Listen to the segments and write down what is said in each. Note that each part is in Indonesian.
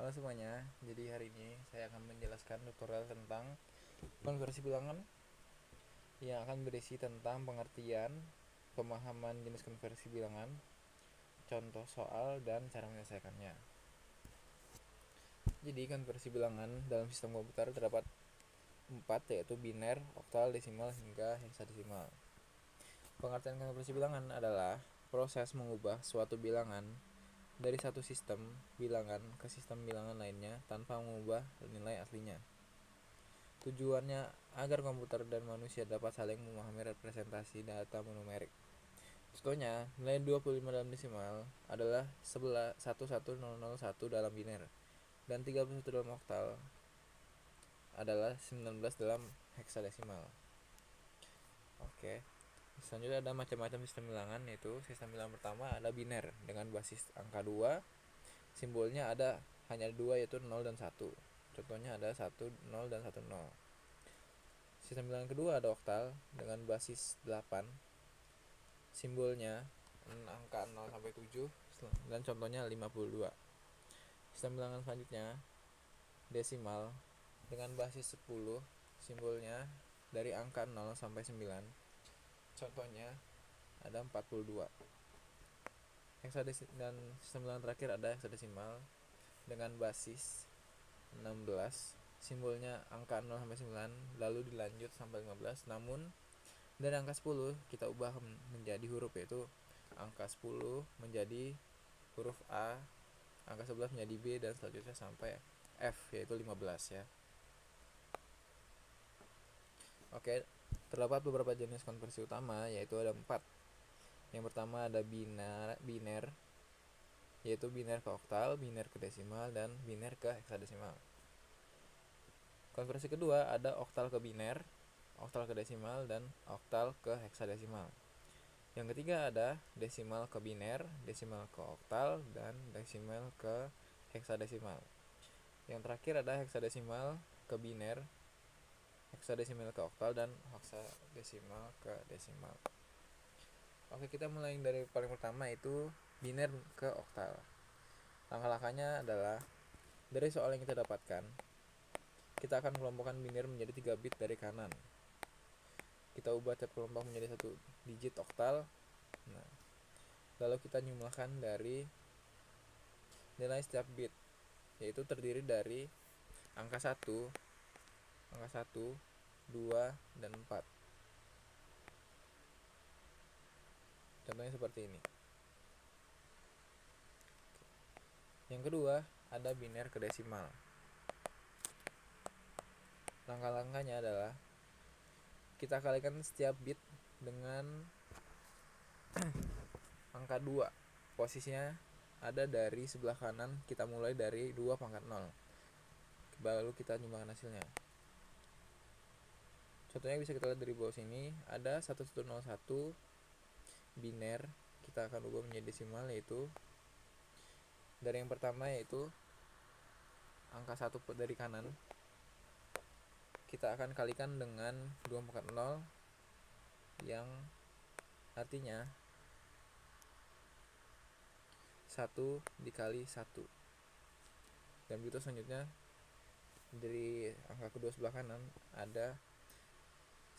Halo semuanya, jadi hari ini saya akan menjelaskan tutorial tentang konversi bilangan yang akan berisi tentang pengertian, pemahaman jenis konversi bilangan, contoh soal, dan cara menyelesaikannya. Jadi konversi bilangan dalam sistem komputer terdapat 4, yaitu biner, oktal, desimal, hingga heksadesimal. Pengertian konversi bilangan adalah proses mengubah suatu bilangan dari satu sistem bilangan ke sistem bilangan lainnya tanpa mengubah nilai aslinya. Tujuannya agar komputer dan manusia dapat saling memahami representasi data monomerik. Contohnya, nilai 25 dalam desimal adalah 11001 dalam biner dan 31 dalam oktal adalah 19 dalam heksadesimal. Oke. Selanjutnya ada macam-macam sistem bilangan, yaitu sistem bilangan pertama ada biner dengan basis angka 2. Simbolnya ada hanya 2, yaitu 0 dan 1. Contohnya ada 1, 0 dan 1, 0. Sistem bilangan kedua ada oktal dengan basis 8. Simbolnya angka 0 sampai 7 dan contohnya 52. Sistem bilangan selanjutnya desimal dengan basis 10. Simbolnya dari angka 0 sampai 9. Contohnya ada 42. Heksadesimal. Dan sistem bilangan terakhir ada heksadesimal dengan basis 16. Simbolnya angka 0 sampai 9 lalu dilanjut sampai 15. Namun dari angka 10 kita ubah menjadi huruf, yaitu angka 10 menjadi huruf A, angka 11 menjadi B, dan selanjutnya sampai F, yaitu 15 ya. Oke, terdapat beberapa jenis konversi utama, yaitu ada 4. Yang pertama ada biner, yaitu biner ke oktal, biner ke desimal, dan biner ke heksadesimal. Konversi kedua ada oktal ke biner, oktal ke desimal, dan oktal ke heksadesimal. Yang ketiga ada desimal ke biner, desimal ke oktal, dan desimal ke heksadesimal. Yang terakhir ada heksadesimal ke biner, heksadesimal ke oktal, dan heksadesimal ke desimal. Oke, kita mulai dari paling pertama, yaitu biner ke oktal. Langkah-langkahnya adalah dari soal yang kita dapatkan, kita akan kelompokkan biner menjadi 3 bit dari kanan. Kita ubah tiap kelompok menjadi 1 digit oktal. Nah, lalu kita jumlahkan dari nilai setiap bit, yaitu terdiri dari angka 1, angka 1, 2, dan 4. Contohnya seperti ini. Yang kedua ada biner ke desimal. Langkah-langkahnya adalah kita kalikan setiap bit dengan angka 2. Posisinya ada dari sebelah kanan, kita mulai dari 2 pangkat 0. Lalu kita jumlahkan hasilnya. Contohnya bisa kita lihat dari bawah sini, ada 1101 biner, kita akan ubah menjadi desimal, yaitu dari yang pertama, yaitu angka 1 dari kanan, kita akan kalikan dengan 2 pangkat 0, yang artinya 1 dikali 1. Dan begitu selanjutnya, dari angka kedua sebelah kanan ada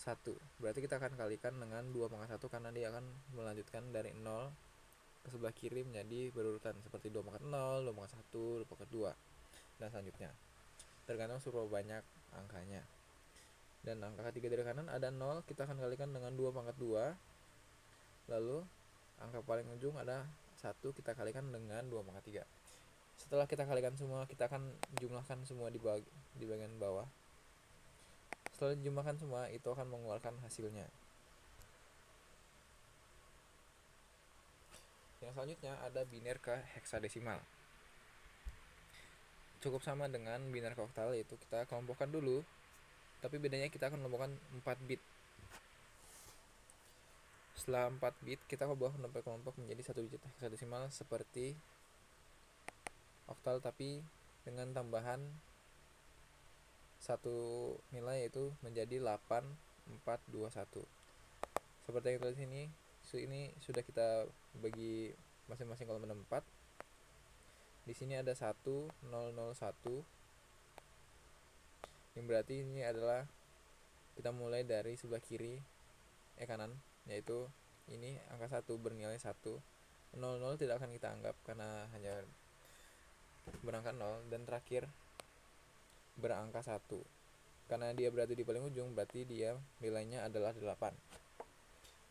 1. Berarti kita akan kalikan dengan 2 pangkat 1 karena dia akan melanjutkan dari 0 ke sebelah kiri menjadi berurutan seperti 2 pangkat 0, 2 pangkat 1, 2 pangkat 2, dan selanjutnya. Tergantung seberapa banyak angkanya. Dan angka ketiga dari kanan ada 0, kita akan kalikan dengan 2 pangkat 2. Lalu angka paling ujung ada 1, kita kalikan dengan 2 pangkat 3. Setelah kita kalikan semua, kita akan jumlahkan semua di bagian bawah. Setelah dijumlahkan semua, itu akan mengeluarkan hasilnya. Yang selanjutnya ada biner ke heksadesimal. Cukup sama dengan biner ke oktal, yaitu kita kelompokkan dulu, tapi bedanya kita akan kelompokkan 4 bit. Setelah 4 bit, kita ubah kelompok menjadi 1 digit heksadesimal seperti oktal, tapi dengan tambahan 1 nilai, yaitu menjadi 8421. Seperti yang terlihat sini, ini sudah kita bagi masing-masing kolom 4. Di sini ada 1001 yang berarti ini adalah kita mulai dari sebelah kiri kanan, yaitu ini angka 1 bernilai 1. 00 tidak akan kita anggap karena hanya berangka 0, dan terakhir berangka 1. Karena dia berada di paling ujung, berarti dia nilainya adalah 8.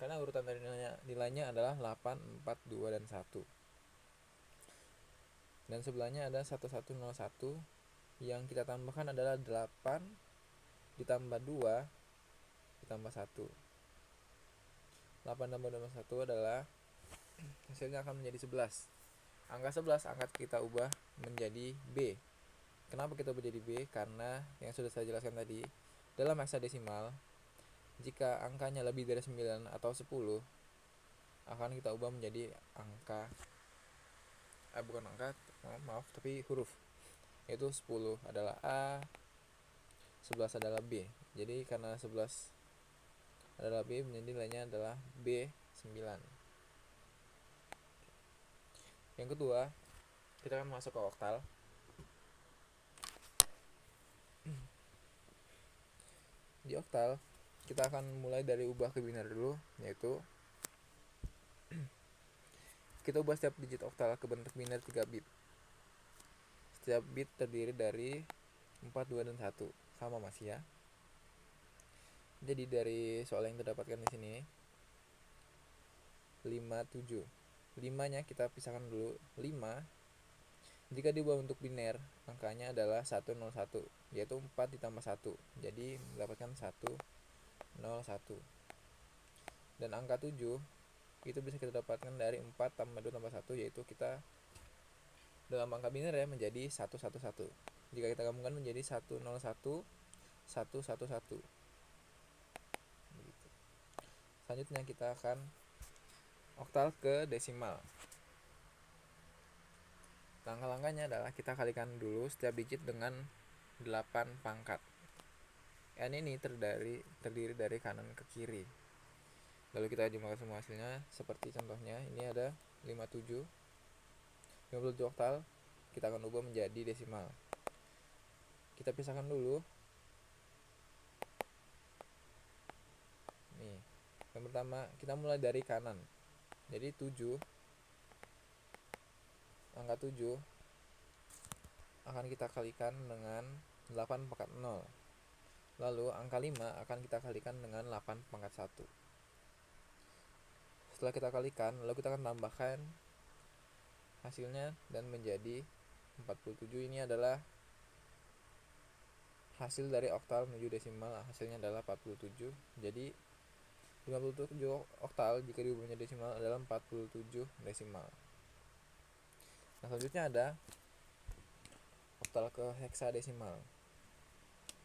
Karena urutan dari nilainya adalah 8, 4, 2, dan 1. Dan sebelahnya ada 1101 yang kita tambahkan adalah 8 ditambah 2 ditambah 1. 8 tambah 1 adalah hasilnya akan menjadi 11. Angka 11 akan kita ubah menjadi B. Kenapa kita ubah jadi B? Karena yang sudah saya jelaskan tadi, dalam heksadesimal jika angkanya lebih dari 9 atau 10 akan kita ubah menjadi angka bukan angka, maaf, tapi huruf, yaitu 10 adalah A, 11 adalah B. Jadi karena 11 adalah B, menjadi nilainya adalah B9. Yang kedua, kita akan masuk ke oktal. Di oktal kita akan mulai dari ubah ke biner dulu, yaitu kita ubah setiap digit oktal ke bentuk biner 3 bit. Setiap bit terdiri dari 4, 2, dan 1. Sama masih ya. Jadi dari soal yang terdapatkan di sini 5, 7. 5-nya kita pisahkan dulu. 5 jika diubah untuk biner, angkanya adalah 101, yaitu 4 ditambah 1. Jadi mendapatkan 101. Dan angka 7 itu bisa kita dapatkan dari 4 tambah 2 tambah 1, yaitu kita dalam angka biner ya menjadi 111. Jika kita gabungkan menjadi 101 111. Selanjutnya kita akan oktal ke desimal. Langkah-langkahnya adalah kita kalikan dulu setiap digit dengan 8 pangkat. N ini terdiri dari kanan ke kiri. Lalu kita jumlahkan semua hasilnya seperti contohnya. Ini ada 57. 57 oktal kita akan ubah menjadi desimal. Kita pisahkan dulu. Nih, yang pertama kita mulai dari kanan. Jadi 7, angka 7 akan kita kalikan dengan 8 pangkat 0. Lalu angka 5 akan kita kalikan dengan 8 pangkat 1. Setelah kita kalikan, lalu kita akan tambahkan hasilnya dan menjadi 47. Ini adalah hasil dari oktal menuju desimal. Hasilnya adalah 47. Jadi 57 oktal jika diubah menjadi desimal adalah 47 desimal. Nah, selanjutnya ada oktal ke heksadesimal.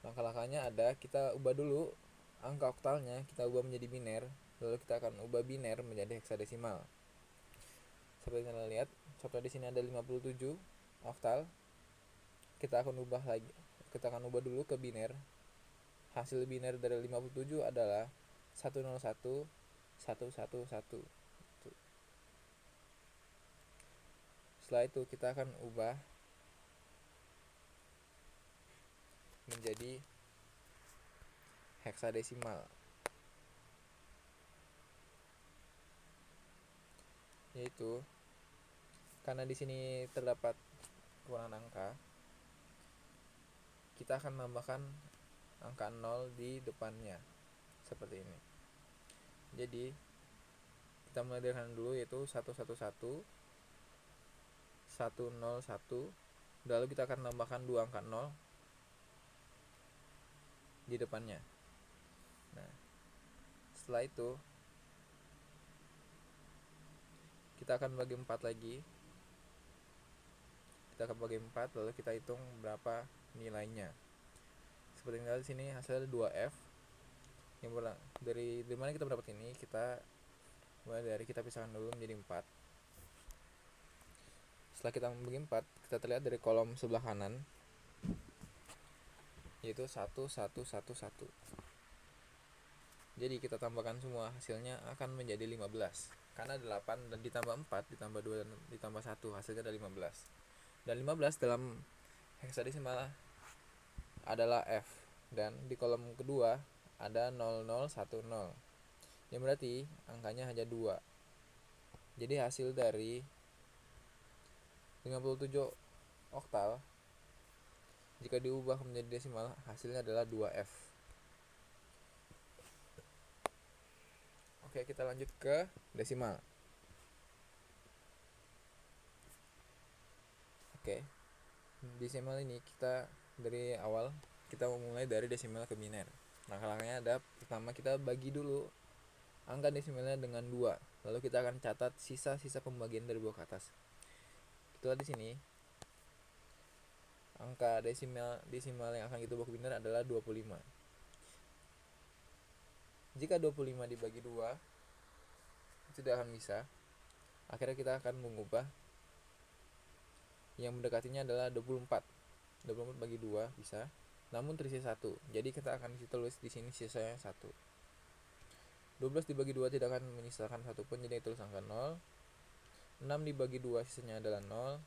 Langkah-langkahnya ada kita ubah dulu angka oktalnya, kita ubah menjadi biner, lalu kita akan ubah biner menjadi heksadesimal. Seperti kalian lihat, contoh di sini ada 57 oktal. Kita akan ubah dulu ke biner. Hasil biner dari 57 adalah 101 111. Setelah itu kita akan ubah menjadi heksadesimal, yaitu karena di sini terdapat kekurangan angka, kita akan menambahkan angka 0 di depannya seperti ini. Jadi kita mulai dari kanan dulu, yaitu 111 101. Lalu kita akan tambahkan 2 angka 0 di depannya. Nah, setelah itu kita akan bagi 4 lagi. Kita akan bagi 4, lalu kita hitung berapa nilainya. Seperti yang di sini hasilnya 2F. Yang dari mana kita mendapat ini? Kita pisahkan dulu menjadi 4. Setelah kita membagi 4, kita terlihat dari kolom sebelah kanan, yaitu 1 1 1 1. Jadi kita tambahkan semua, hasilnya akan menjadi 15. Karena 8 dan ditambah 4 ditambah 2 dan ditambah 1 hasilnya ada 15. Dan 15 dalam heksadesimal adalah F. Dan di kolom kedua ada 0010. Yang berarti angkanya hanya 2. Jadi hasil dari 57 oktal jika diubah menjadi desimal hasilnya adalah 2F. Oke, kita lanjut ke desimal. Oke, desimal ini kita dari awal kita memulai dari desimal ke biner. Langkah-langkahnya ada, pertama kita bagi dulu angka desimalnya dengan 2. Lalu kita akan catat sisa-sisa pembagian dari bawah ke atas. Kita lihat di sini. Angka desimal yang akan kita ubah ke biner adalah 25. Jika 25 dibagi 2 itu tidak akan bisa. Akhirnya kita akan mengubah yang mendekatinya adalah 24. 24 bagi 2 bisa, namun tersisa 1. Jadi kita akan tulis di sini sisanya 1. 12 dibagi 2 tidak akan menyisakan 1 pun, jadi tulis angka 0. 6 dibagi 2 sisanya adalah 0.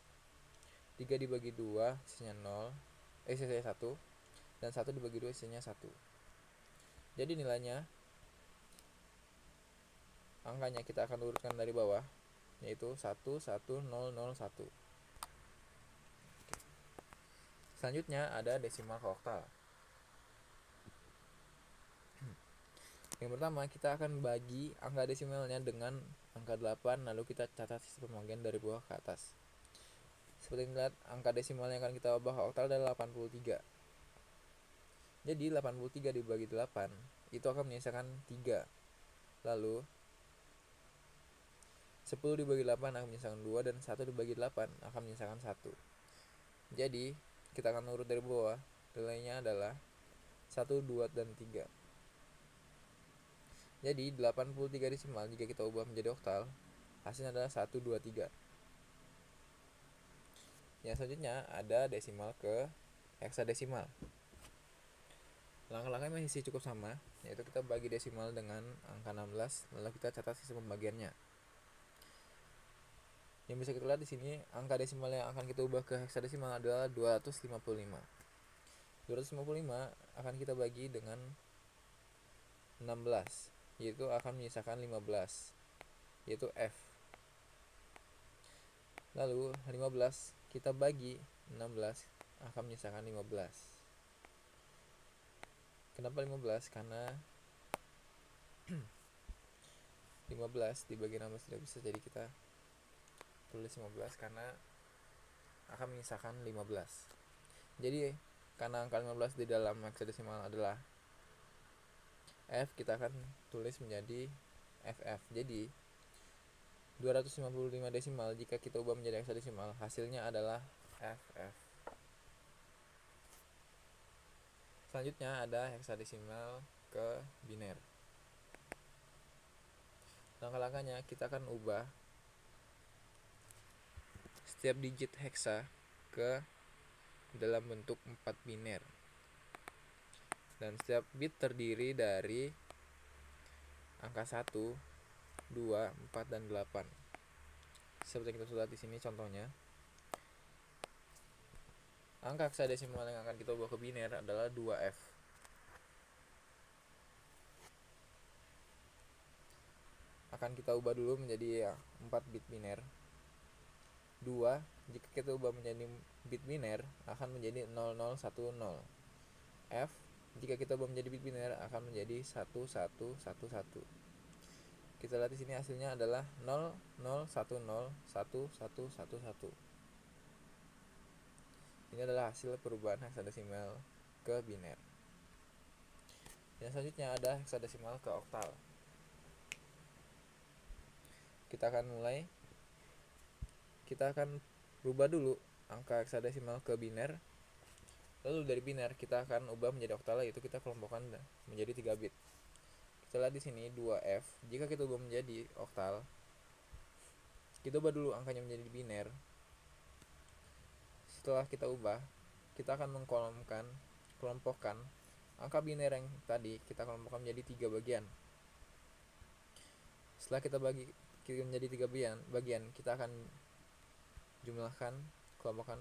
3 dibagi 2 sisanya 0. Sisanya 1. Dan 1 dibagi 2 sisanya 1. Jadi nilainya, angkanya kita akan urutkan dari bawah, yaitu 11001. Selanjutnya ada desimal ke oktal. Yang pertama kita akan bagi angka desimalnya dengan angka 8, lalu kita catat sisa pembagian dari bawah ke atas. Seperti yang dilihat, angka desimal yang akan kita ubah ke oktal adalah 83. Jadi 83 dibagi 8 itu akan menyisakan 3. Lalu 10 dibagi 8 akan menyisakan 2, dan 1 dibagi 8 akan menyisakan 1. Jadi kita akan urut dari bawah. Nilainya adalah 1, 2, dan 3. Jadi 83 desimal jika kita ubah menjadi oktal, hasilnya adalah 1, 2, 3. Yang selanjutnya ada desimal ke heksadesimal. Langkah-langkahnya masih cukup sama, yaitu kita bagi desimal dengan angka 16, lalu kita catat sisa pembagiannya. Yang bisa kita lihat di sini, angka desimal yang akan kita ubah ke heksadesimal adalah 255. 255 akan kita bagi dengan 16, yaitu akan menyisakan 15, yaitu F. Lalu 15 kita bagi 16 akan menyisakan 15. Kenapa 15? Karena 15 dibagi 16 tidak bisa, jadi kita tulis 15 karena akan menyisakan 15. Jadi karena angka 15 di dalam heksadesimal adalah F, kita akan tulis menjadi FF. Jadi 255 desimal jika kita ubah menjadi heksadesimal hasilnya adalah FF. Selanjutnya ada heksadesimal ke biner. Langkah-langkahnya kita akan ubah setiap digit heksa ke dalam bentuk 4 biner. Dan setiap bit terdiri dari angka 1, 2, 4, dan 8. Seperti yang kita sudah lihat di sini contohnya. Angka heksadesimal yang akan kita ubah ke biner adalah 2F. Akan kita ubah dulu menjadi 4 bit biner. 2 jika kita ubah menjadi bit biner akan menjadi 0010. F jika kita ubah menjadi bit biner akan menjadi 1111. Kita lihat di sini hasilnya adalah 00101111. Ini adalah hasil perubahan heksadesimal ke biner. Yang selanjutnya ada heksadesimal ke oktal. Kita akan rubah dulu angka heksadesimal ke biner. Lalu dari biner kita akan ubah menjadi oktal, yaitu kita kelompokkan menjadi 3 bit. Kita lihat di sini 2F. Jika kita ubah menjadi oktal, kita ubah dulu angkanya menjadi biner. Setelah kita ubah, kita akan kelompokkan angka biner yang tadi kita kelompokkan menjadi 3 bagian. Setelah kita bagi menjadi 3 bagian, kita akan jumlahkan kelompokan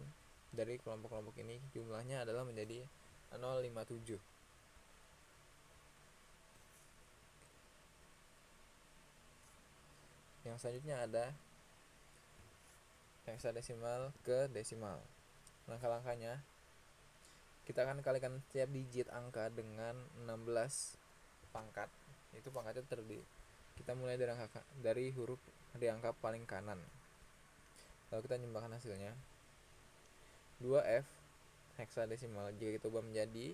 dari kelompok-kelompok ini jumlahnya adalah menjadi 057. Yang selanjutnya ada heksadesimal ke desimal. Langkah-langkahnya, kita akan kalikan setiap digit angka dengan 16 pangkat. Itu pangkatnya kita mulai dari huruf di angka paling kanan. Lalu kita nyumbangkan hasilnya. 2F heksadesimal jika kita ubah menjadi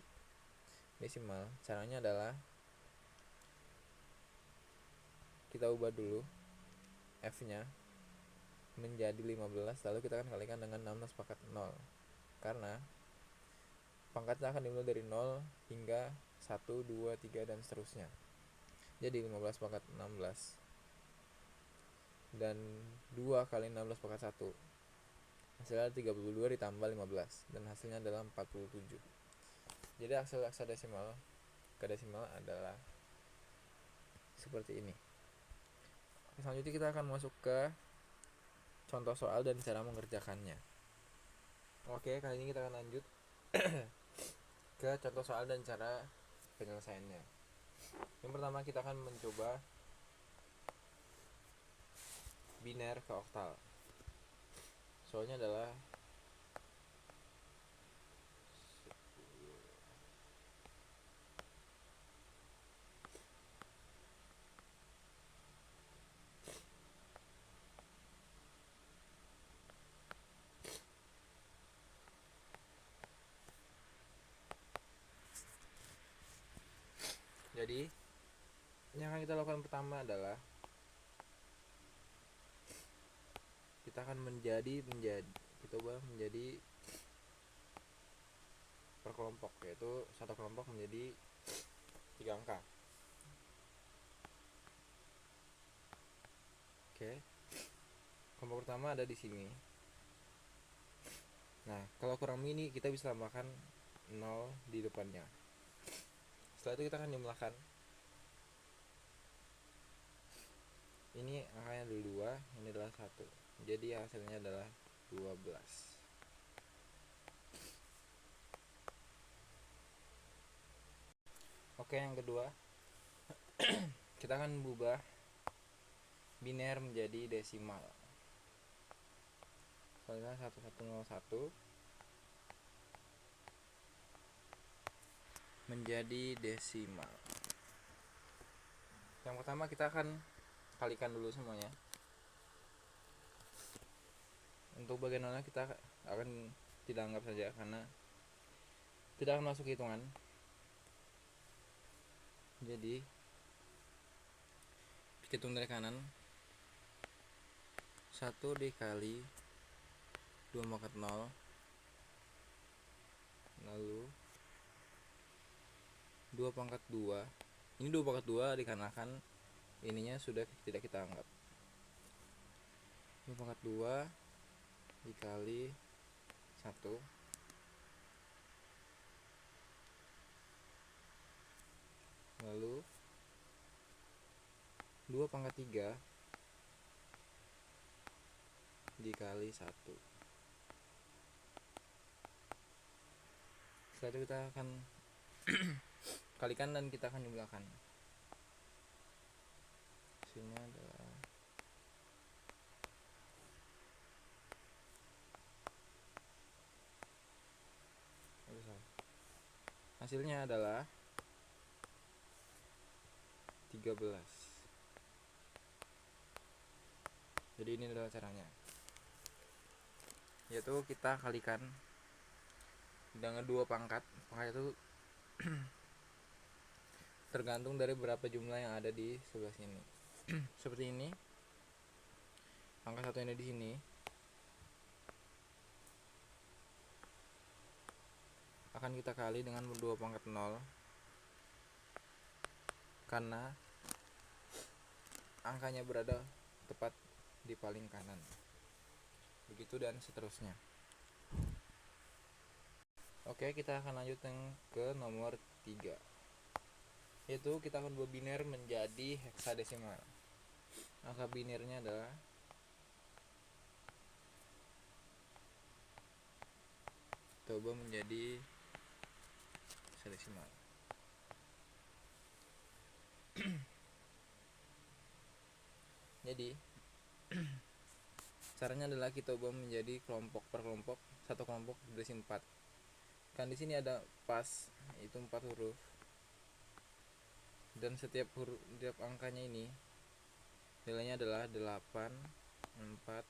desimal, caranya adalah kita ubah dulu F-nya menjadi 15, lalu kita akan kalikan dengan 16 pangkat 0. Karena pangkatnya akan dimulai dari 0 hingga 1, 2, 3 dan seterusnya. Jadi 15 pangkat 16 dan 2 kali 16 pangkat 1 hasilnya 32 ditambah 15 dan hasilnya adalah 47. Jadi hasil heksadesimal ke desimal adalah seperti ini. Selanjutnya kita akan masuk ke contoh soal dan cara mengerjakannya. Oke, kali ini kita akan lanjut ke contoh soal dan cara penyelesaiannya. Yang pertama kita akan mencoba biner ke oktal. Soalnya adalah jadi yang akan kita lakukan pertama adalah kita akan kita ubah menjadi per kelompok, yaitu satu kelompok menjadi 3 angka. Oke. Kelompok pertama ada di sini. Nah, kalau kurang mini kita bisa tambahkan 0 di depannya. Setelah itu kita akan jumlahkan. Ini angkanya adalah 2, ini adalah 1. Jadi hasilnya adalah 12. Oke, yang kedua kita akan berubah biner menjadi desimal. Soalnya 1101 menjadi desimal. Yang pertama kita akan kalikan dulu semuanya. Untuk bagian nolnya kita akan tidak anggap saja karena tidak akan masuk hitungan. Jadi hitung dari kanan, 1 dikali 2 pangkat 0, lalu 2 pangkat 2. Ini 2 pangkat 2 dikarenakan ininya sudah tidak kita anggap. 2 pangkat 2 dikali 1, lalu 2 pangkat 3 dikali 1. Setelah itu kita akan kalikan dan kita akan jumlahkan. Hasilnya adalah hasilnya adalah 13. Jadi ini adalah caranya, yaitu kita kalikan dengan 2 pangkat. Pangkat itu tergantung dari berapa jumlah yang ada di sebelah sini. Seperti ini, angka 1 ini di sini akan kita kali dengan 2 pangkat 0 karena angkanya berada tepat di paling kanan. Begitu dan seterusnya. Oke, kita akan lanjut ke nomor 3, yaitu kita akan buat biner menjadi heksadesimal. Angka binernya adalah kita ubah menjadi hexadesimal. Jadi caranya adalah kita ubah menjadi kelompok per kelompok, satu kelompok berisi 4. Kan di sini ada pas, itu 4 huruf. Dan setiap angkanya ini nilainya adalah 8, 4,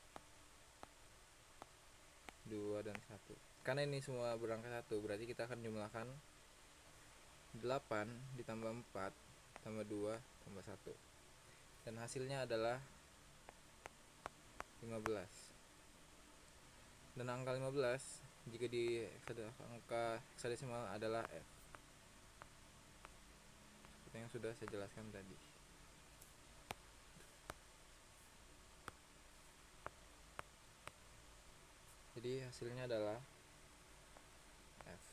2 dan 1. Karena ini semua berangka 1, berarti kita akan jumlahkan 8 ditambah 4 tambah 2 tambah 1. Dan hasilnya adalah 15. Dan angka 15 jika di angka hexadesimal adalah F, seperti yang sudah saya jelaskan tadi. Jadi hasilnya adalah F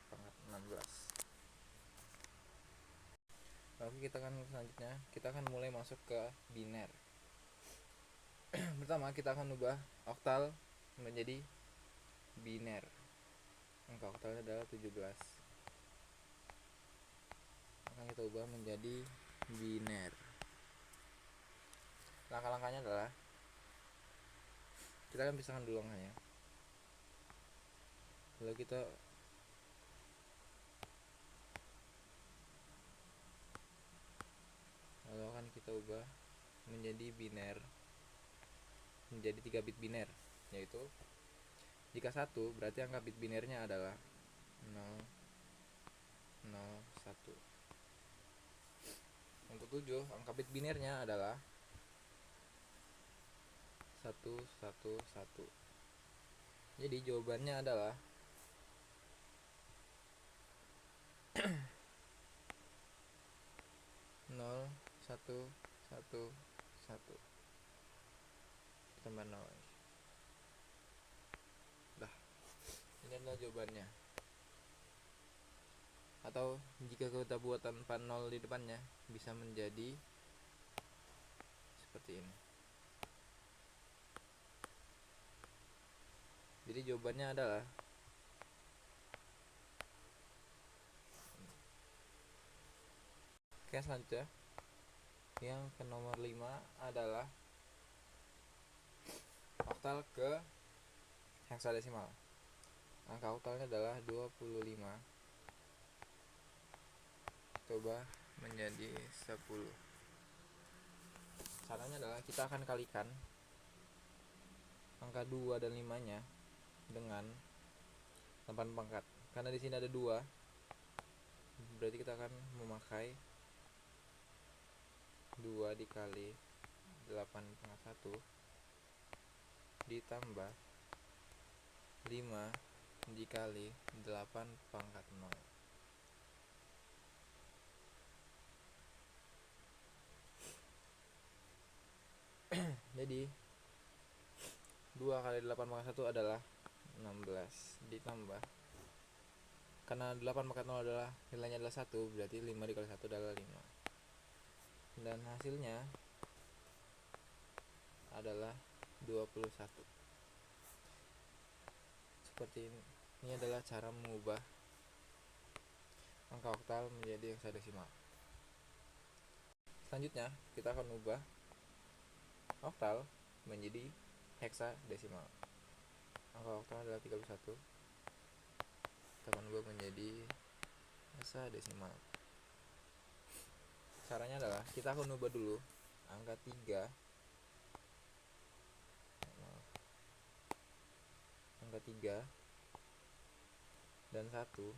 pangkat 16. Oke, kita akan selanjutnya kita akan mulai masuk ke biner. Pertama kita akan ubah oktal menjadi biner. Angka oktalnya adalah 17. Akan kita ubah menjadi biner. Langkah-langkahnya adalah kita akan pisahkan dulu angkanya. Lalu kita akan kita ubah menjadi biner, menjadi 3 bit biner, yaitu jika 1 berarti angka bit binernya adalah 0, 0, 1. Untuk 7 angka bit binernya adalah 1, 1, 1. Jadi jawabannya adalah 0, 1, 1, 1 tambah 0. Dah, ini adalah jawabannya. Atau jika kita buat tanpa 0 di depannya, bisa menjadi seperti ini. Jadi jawabannya adalah oke, selanjutnya yang ke nomor 5 adalah oktal ke hexadesimal. Angka oktalnya adalah 25. Coba menjadi 10. Caranya adalah kita akan kalikan angka 2 dan 5 nya dengan 8 pangkat. Karena di sini ada 2, berarti kita akan memakai 2 dikali 8 pangkat 1 ditambah 5 dikali 8 pangkat 0. Jadi 2 kali 8 pangkat 1 adalah 16 ditambah, karena 8 pangkat 0 adalah nilainya adalah 1, berarti 5 dikali 1 adalah 5. Dan hasilnya adalah 21. Seperti ini. Ini adalah cara mengubah angka oktal menjadi hexadesimal. Selanjutnya kita akan ubah oktal menjadi hexadesimal. Angka oktal adalah 31. Kita akan ubah menjadi hexadesimal. Caranya adalah kita akan ubah dulu angka 3, angka 3 dan 1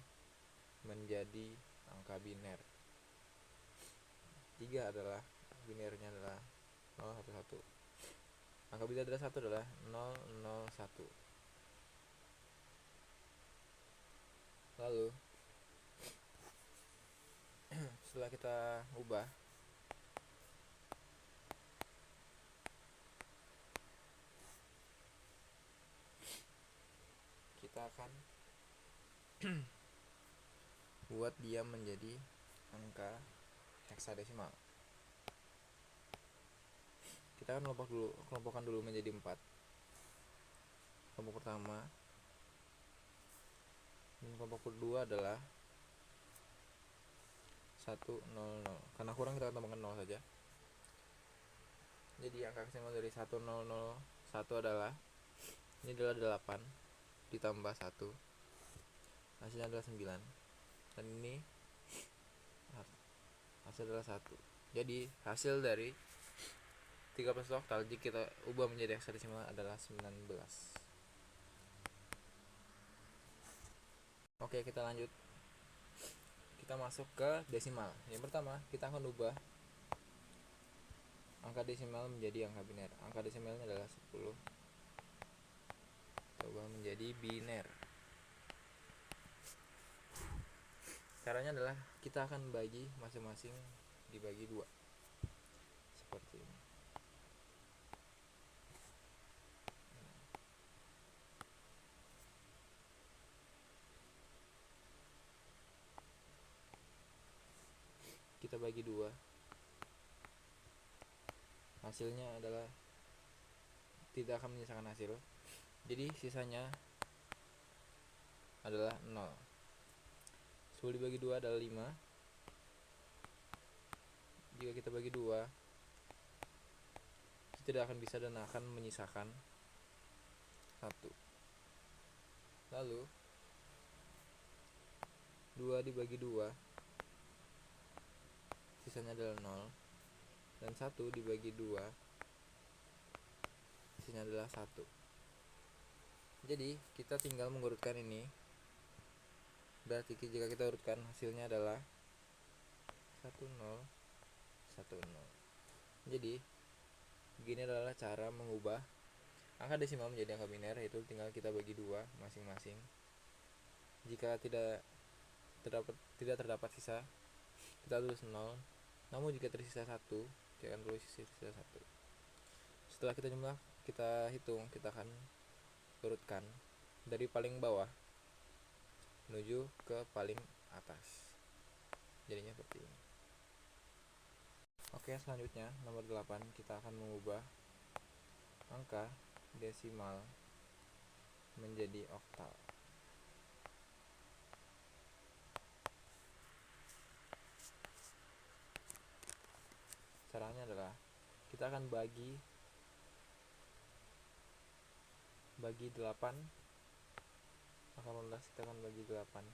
menjadi angka biner. 3 adalah binernya adalah 011. Angka biner adalah 1 adalah 001. Lalu setelah kita ubah, kita akan buat dia menjadi angka hexadesimal. Kita akan kelompokkan dulu menjadi 4. Kelompok pertama 42 adalah 100. Karena kurang kita tambahkan 0 saja. Jadi angka desimal dari 1001 adalah, ini adalah 8 ditambah 1, hasilnya adalah 9. Dan ini hasil adalah 1. Jadi hasil dari 13 oktal jika kita ubah menjadi heksadesimal adalah 19. Oke, kita lanjut. Kita masuk ke desimal. Yang pertama, kita akan ubah angka desimal menjadi angka biner. Angka desimalnya adalah 10. Kita ubah menjadi biner. Caranya adalah kita akan bagi masing-masing dibagi 2. Seperti ini. Kita bagi 2. Hasilnya adalah tidak akan menyisakan hasil. Jadi sisanya adalah 0. 10 dibagi 2 adalah 5. Jika kita bagi 2, itu tidak akan bisa dan akan menyisakan 1. Lalu 2 dibagi 2, sisanya adalah 0. Dan 1 dibagi 2, sisanya adalah 1. Jadi kita tinggal mengurutkan ini. Berarti jika kita urutkan, hasilnya adalah 1 0 1 0. Jadi begini adalah cara mengubah angka desimal menjadi angka biner, yaitu tinggal kita bagi 2 masing-masing. Jika tidak terdapat sisa, kita tulis 0. Namun jika tersisa 1, kita akan tulis sisa 1. Setelah kita hitung, kita akan urutkan dari paling bawah menuju ke paling atas. Jadinya seperti ini. Oke, selanjutnya nomor 8, kita akan mengubah angka desimal menjadi oktal. Caranya adalah kita akan bagi 8. Angka 18 kita akan bagi 8.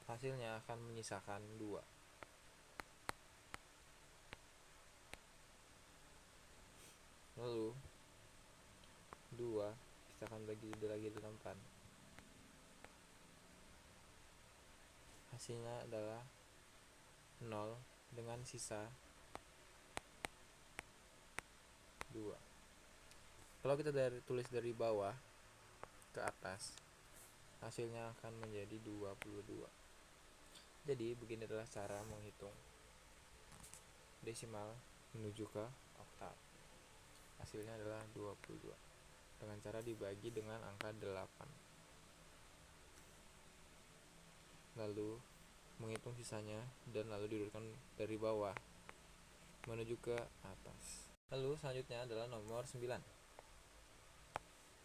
Hasilnya akan menyisakan 2. Lalu 2 kita akan bagi lagi 8. Hasilnya adalah 0 dengan sisa 2. Kalau kita tulis dari bawah ke atas, hasilnya akan menjadi 22. Jadi begini adalah cara menghitung desimal menuju ke oktal. Hasilnya adalah 22 dengan cara dibagi dengan angka 8. Lalu menghitung sisanya dan lalu diurutkan dari bawah menuju ke atas. Lalu selanjutnya adalah nomor 9.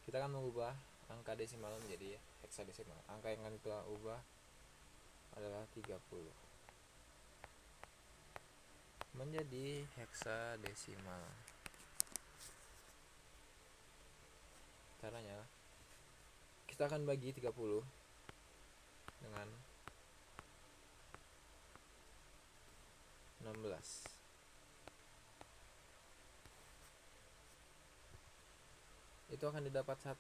Kita akan mengubah angka desimal menjadi heksadesimal. Angka yang akan kita ubah adalah 30 menjadi heksadesimal. Caranya kita akan bagi 30 dengan 16. Itu akan didapat 1,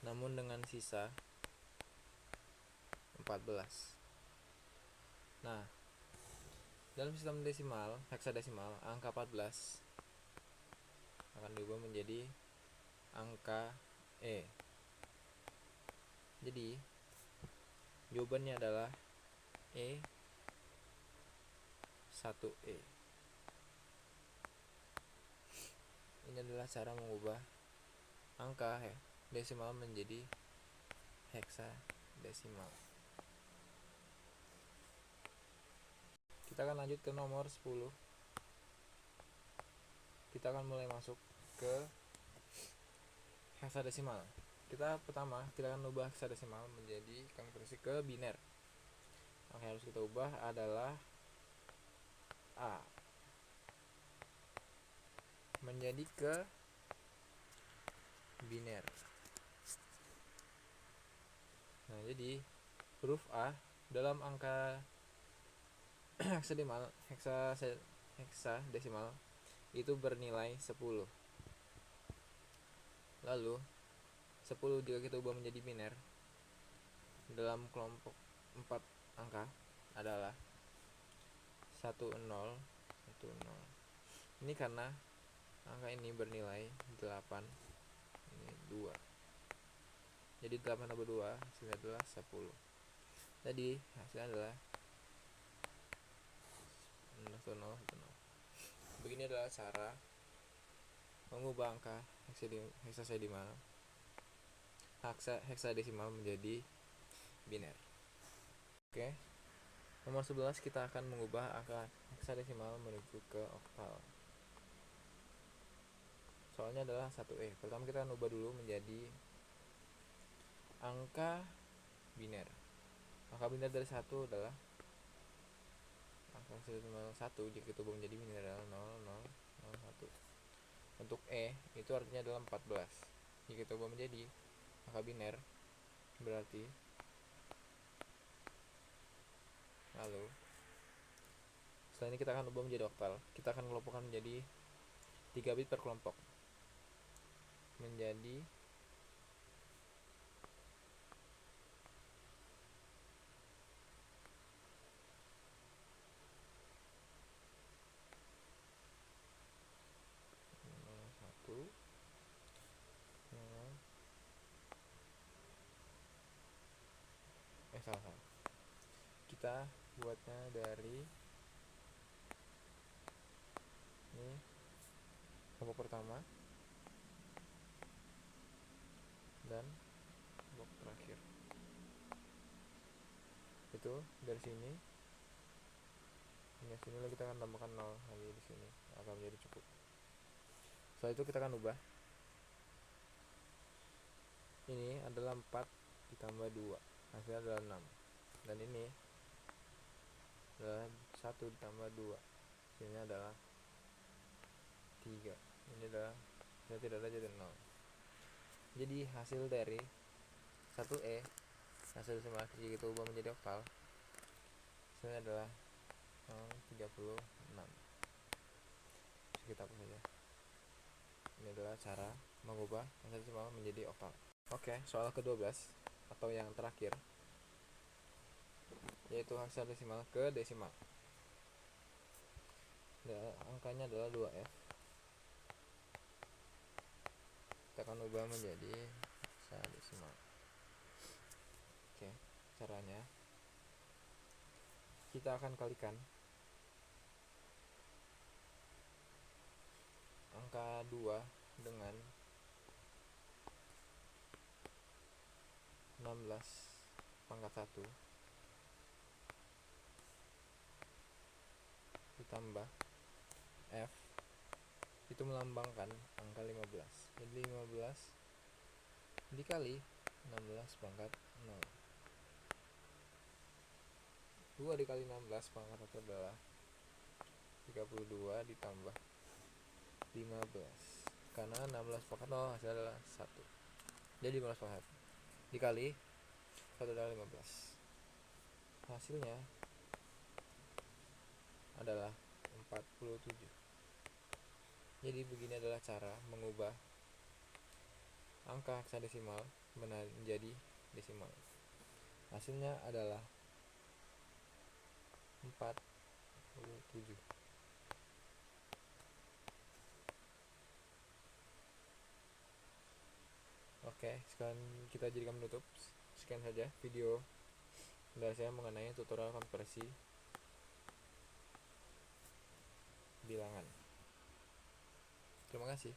namun dengan sisa 14. Nah, dalam sistem desimal, heksadesimal, angka 14 akan diubah menjadi angka E. Jadi jawabannya adalah E1E. Ini adalah cara mengubah angka desimal menjadi heksadesimal. Kita akan lanjut ke nomor 10. kita akan mulai masuk ke heksadesimal. Pertama kita akan ubah heksadesimal menjadi konversi ke biner. Yang harus kita ubah adalah A menjadi ke biner. Nah, jadi huruf A dalam angka heksadesimal itu bernilai 10. Lalu 10 jika kita ubah menjadi biner dalam kelompok 4 angka adalah 10 10. Ini karena angka ini bernilai 8, ini 2. Jadi 8 tambah 2 hasilnya adalah 10. Jadi hasilnya adalah 10. Begini adalah cara mengubah angka heksadesimal menjadi biner. Oke. Nomor 11 kita akan mengubah angka heksadesimal menuju ke oktal. Soalnya adalah 1E. Pertama kita akan ubah dulu menjadi angka biner. Angka biner dari 1 adalah angka heksadesimal 1 jika kita ubah menjadi biner adalah 0001. Untuk E itu artinya adalah 14. Jika kita ubah menjadi angka biner berarti lalu setelah ini kita akan ubah menjadi oktal. Kita akan kelompokkan menjadi 3 bit per kelompok menjadi 1 salah. Kita buatnya dari ini kelompok pertama dan kelompok terakhir. Itu dari sini hingga sini kita akan tambahkan 0 lagi di sini akan menjadi cukup. Setelah itu kita akan ubah. Ini adalah 4 ditambah 2 hasilnya adalah 6. Dan ini adalah 1 ditambah 2 hasilnya adalah 3. Ini adalah hasilnya tidak ada jadi 0. Jadi hasil dari 1E hasil desimal jika kita ubah menjadi oktal hasilnya adalah 0,36. Kita hapus saja. Ini adalah cara mengubah hasil desimal menjadi oktal. Oke, soal ke-12 atau yang terakhir yaitu heksadesimal ke desimal. Angkanya adalah 2F. Kita akan ubah menjadi heksadesimal. Oke, caranya kita akan kalikan angka 2 dengan 16 pangkat 1 ditambah F itu melambangkan angka 15. Jadi 15 dikali 16 pangkat 0. 2 dikali 16 pangkat 1 adalah 32 ditambah 15. Karena 16 pangkat 0 hasilnya adalah 1. Jadi 15 pangkat dikali 1 adalah 15. Hasilnya adalah 47. Jadi begini adalah cara mengubah angka heksadesimal menjadi desimal. Hasilnya adalah 47. Oke, sekarang kita jadikan menutup. Sekian saja video dari saya mengenai tutorial konversi bilangan. Terima kasih.